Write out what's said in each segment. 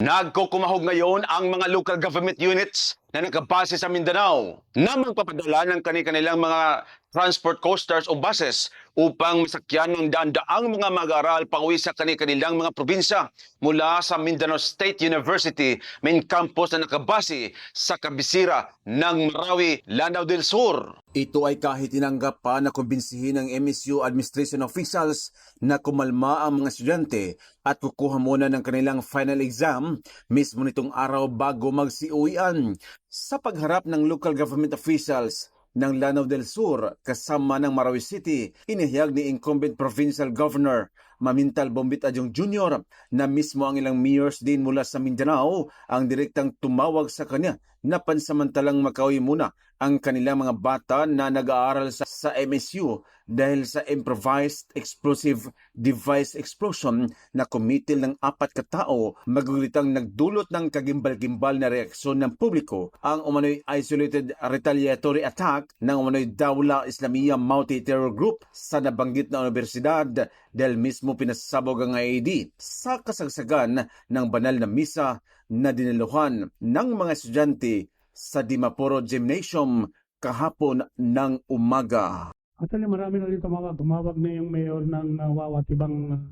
Nagkukumahog ngayon ang mga local government units na nakabase sa Mindanao na magpapadala ng kanilang mga transport coasters o buses upang masakyan ng daan-daang mga mag-aaral pauwi sa kanilang mga probinsya mula sa Mindanao State University main campus na nakabase sa kabisira ng Marawi, Lanao del Sur. Ito ay kahit tinanggap pa na kumbinsihin ng MSU administration officials na kumalma ang mga estudyante at kukuha muna ng kanilang final exam mismo nitong araw bago magsiuwian. Sa pagharap ng local government officials ng Lanao del Sur kasama ng Marawi City, inihayag ni incumbent provincial governor Mamintal Bombit Adjong Jr. na mismo ang ilang mayors din mula sa Mindanao ang direktang tumawag sa kanya na pansamantalang makauwi muna ang kanilang mga bata na nag-aaral sa MSU dahil sa improvised explosive device explosion na kumitil ng 4 katao, magulitang nagdulot ng kagimbal-gimbal na reaksyon ng publiko ang umano'y isolated retaliatory attack ng umano'y Dawla Islamiyah Multi-Terror Group sa nabanggit na universidad dahil mismo pinasabog ang IED sa kasagsagan ng banal na misa na dinaluhan ng mga estudyante sa Dimapuro Gymnasium kahapon ng umaga. Actually, marami na rin tumawag na yung mayor ng Wawa at ibang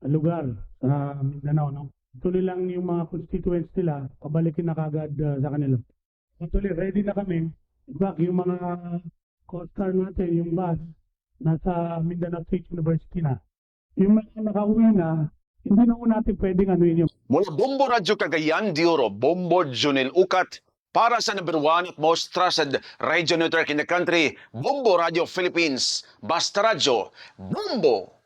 lugar sa Mindanao. No? Tuloy lang yung mga constituents nila, pabalikin na kagad sa kanila. Actually, ready na kami. In fact, yung mga co-star natin, yung bus, nasa Mindanao State University na. Yung mga nakauwi na, hindi na natin pwedeng anuin yung... Mula Bombo Radyo Cagayan de Oro, Bombo Junel Ukat, para sa number 1 at most trusted radio network in the country, Bombo Radio Philippines. Basta Radyo, Bombo!